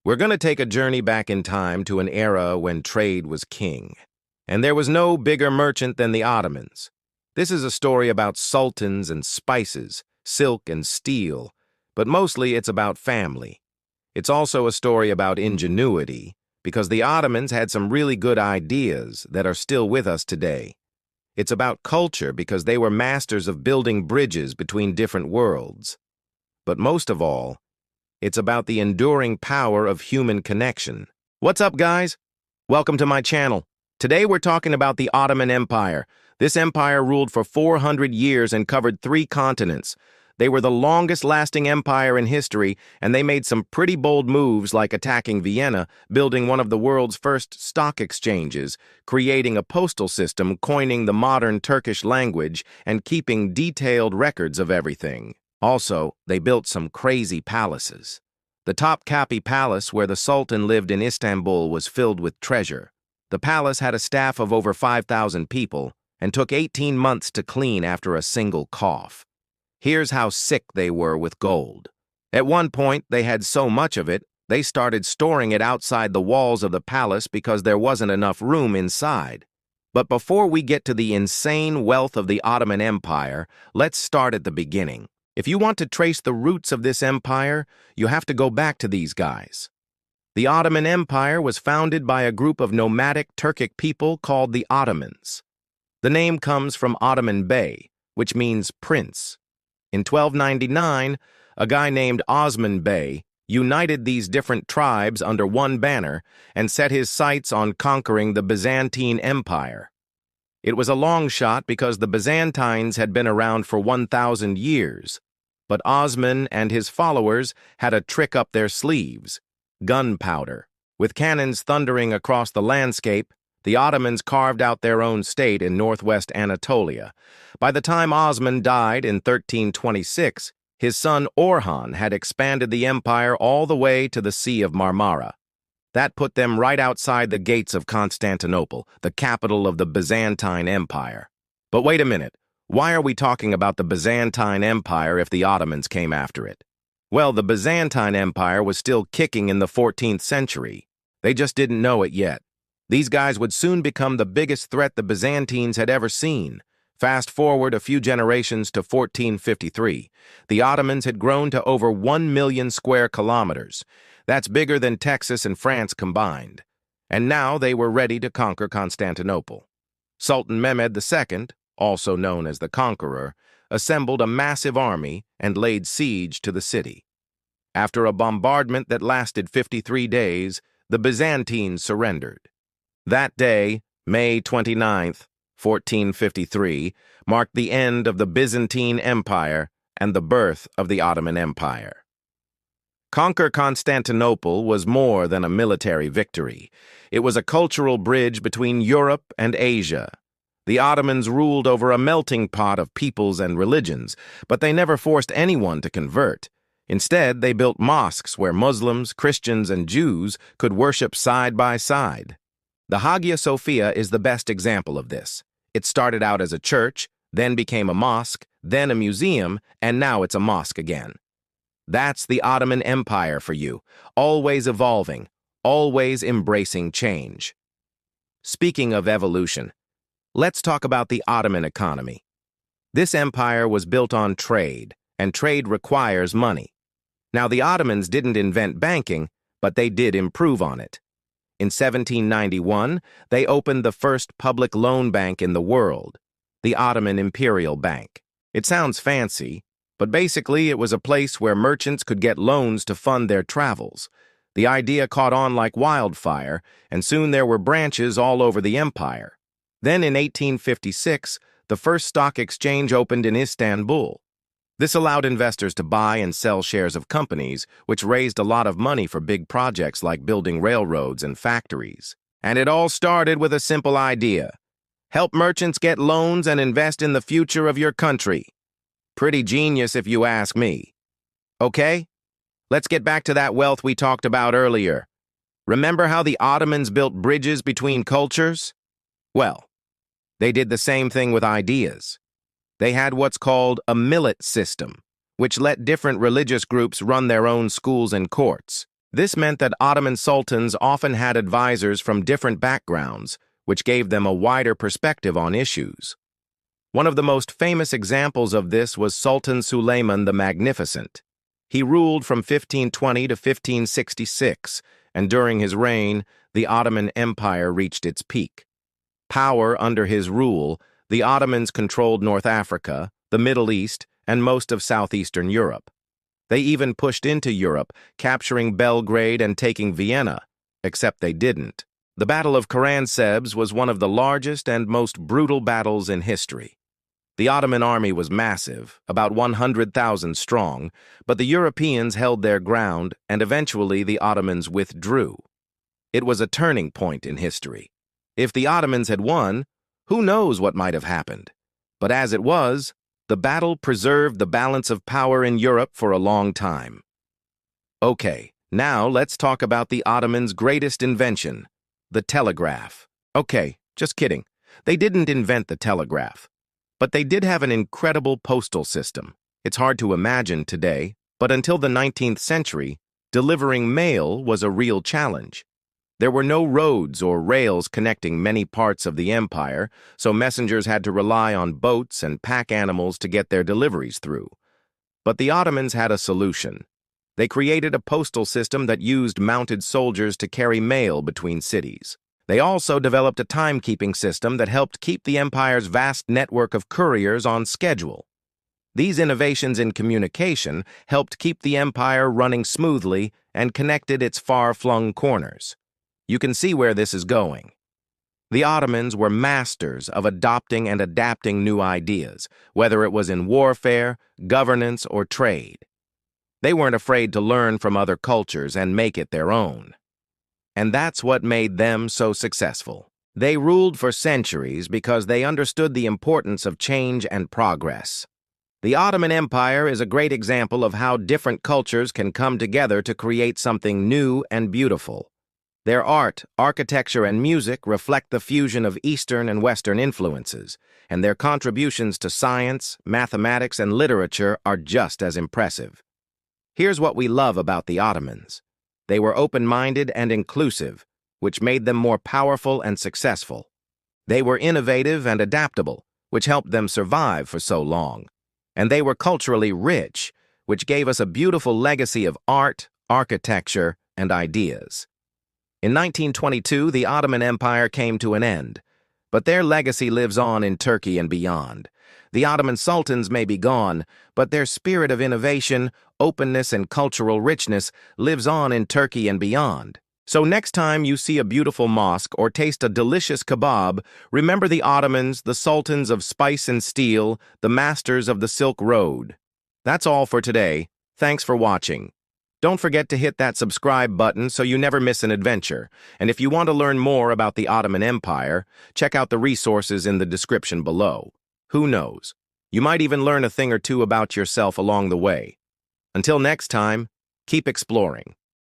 We're going to take a journey back in time to an era when trade was king. And there was no bigger merchant than the Ottomans. This is a story about sultans and spices, silk and steel, but mostly it's about family. It's also a story about ingenuity, because the Ottomans had some really good ideas that are still with us today. It's about culture because they were masters of building bridges between different worlds. But most of all, it's about the enduring power of human connection. What's up, guys? Welcome to my channel. Today we're talking about the Ottoman Empire. This empire ruled for 400 years and covered 3 continents. They were the longest-lasting empire in history, and they made some pretty bold moves like attacking Vienna, building one of the world's first stock exchanges, creating a postal system, coining the modern Turkish language, and keeping detailed records of everything. Also, they built some crazy palaces. The Topkapi Palace, where the Sultan lived in Istanbul, was filled with treasure. The palace had a staff of over 5,000 people and took 18 months to clean after a single cough. Here's how sick they were with gold. At one point, they had so much of it, they started storing it outside the walls of the palace because there wasn't enough room inside. But before we get to the insane wealth of the Ottoman Empire, let's start at the beginning. If you want to trace the roots of this empire, you have to go back to these guys. The Ottoman Empire was founded by a group of nomadic Turkic people called the Ottomans. The name comes from Ottoman Bey, which means prince. In 1299, a guy named Osman Bey united these different tribes under one banner and set his sights on conquering the Byzantine Empire. It was a long shot because the Byzantines had been around for 1,000 years, but Osman and his followers had a trick up their sleeves: gunpowder. With cannons thundering across the landscape, the Ottomans carved out their own state in northwest Anatolia. By the time Osman died in 1326, his son Orhan had expanded the empire all the way to the Sea of Marmara. That put them right outside the gates of Constantinople, the capital of the Byzantine Empire. But wait a minute, why are we talking about the Byzantine Empire if the Ottomans came after it? Well, the Byzantine Empire was still kicking in the 14th century. They just didn't know it yet. These guys would soon become the biggest threat the Byzantines had ever seen. Fast forward a few generations to 1453. The Ottomans had grown to over 1 million square kilometers. That's bigger than Texas and France combined. And now they were ready to conquer Constantinople. Sultan Mehmed II, also known as the Conqueror, assembled a massive army and laid siege to the city. After a bombardment that lasted 53 days, the Byzantines surrendered. That day, May 29th, 1453, marked the end of the Byzantine Empire and the birth of the Ottoman Empire. Conquer Constantinople was more than a military victory. It was a cultural bridge between Europe and Asia. The Ottomans ruled over a melting pot of peoples and religions, but they never forced anyone to convert. Instead, they built mosques where Muslims, Christians, and Jews could worship side by side. The Hagia Sophia is the best example of this. It started out as a church, then became a mosque, then a museum, and now it's a mosque again. That's the Ottoman Empire for you, always evolving, always embracing change. Speaking of evolution, let's talk about the Ottoman economy. This empire was built on trade, and trade requires money. Now, the Ottomans didn't invent banking, but they did improve on it. In 1791, they opened the first public loan bank in the world, the Ottoman Imperial Bank. It sounds fancy, but basically it was a place where merchants could get loans to fund their travels. The idea caught on like wildfire, and soon there were branches all over the empire. Then in 1856, the first stock exchange opened in Istanbul. This allowed investors to buy and sell shares of companies, which raised a lot of money for big projects like building railroads and factories. And it all started with a simple idea: help merchants get loans and invest in the future of your country. Pretty genius if you ask me. Okay, let's get back to that wealth we talked about earlier. Remember how the Ottomans built bridges between cultures? Well, they did the same thing with ideas. They had what's called a millet system, which let different religious groups run their own schools and courts. This meant that Ottoman sultans often had advisors from different backgrounds, which gave them a wider perspective on issues. One of the most famous examples of this was Sultan Suleiman the Magnificent. He ruled from 1520 to 1566, and during his reign, the Ottoman Empire reached its peak. Power under his rule, the Ottomans controlled North Africa, the Middle East, and most of southeastern Europe. They even pushed into Europe, capturing Belgrade and taking Vienna, except they didn't. The Battle of Karansebes was one of the largest and most brutal battles in history. The Ottoman army was massive, about 100,000 strong, but the Europeans held their ground, and eventually the Ottomans withdrew. It was a turning point in history. If the Ottomans had won, who knows what might have happened? But as it was, the battle preserved the balance of power in Europe for a long time. Okay, now let's talk about the Ottomans' greatest invention, the telegraph. Okay, just kidding. They didn't invent the telegraph. But they did have an incredible postal system. It's hard to imagine today, but until the 19th century, delivering mail was a real challenge. There were no roads or rails connecting many parts of the empire, so messengers had to rely on boats and pack animals to get their deliveries through. But the Ottomans had a solution. They created a postal system that used mounted soldiers to carry mail between cities. They also developed a timekeeping system that helped keep the empire's vast network of couriers on schedule. These innovations in communication helped keep the empire running smoothly and connected its far-flung corners. You can see where this is going. The Ottomans were masters of adopting and adapting new ideas, whether it was in warfare, governance, or trade. They weren't afraid to learn from other cultures and make it their own. And that's what made them so successful. They ruled for centuries because they understood the importance of change and progress. The Ottoman Empire is a great example of how different cultures can come together to create something new and beautiful. Their art, architecture, and music reflect the fusion of Eastern and Western influences, and their contributions to science, mathematics, and literature are just as impressive. Here's what we love about the Ottomans. They were open-minded and inclusive, which made them more powerful and successful. They were innovative and adaptable, which helped them survive for so long. And they were culturally rich, which gave us a beautiful legacy of art, architecture, and ideas. In 1922, the Ottoman Empire came to an end, but their legacy lives on in Turkey and beyond. The Ottoman sultans may be gone, but their spirit of innovation, openness, and cultural richness lives on in Turkey and beyond. So next time you see a beautiful mosque or taste a delicious kebab, remember the Ottomans, the sultans of spice and steel, the masters of the Silk Road. That's all for today. Thanks for watching. Don't forget to hit that subscribe button so you never miss an adventure. And if you want to learn more about the Ottoman Empire, check out the resources in the description below. Who knows? You might even learn a thing or two about yourself along the way. Until next time, keep exploring.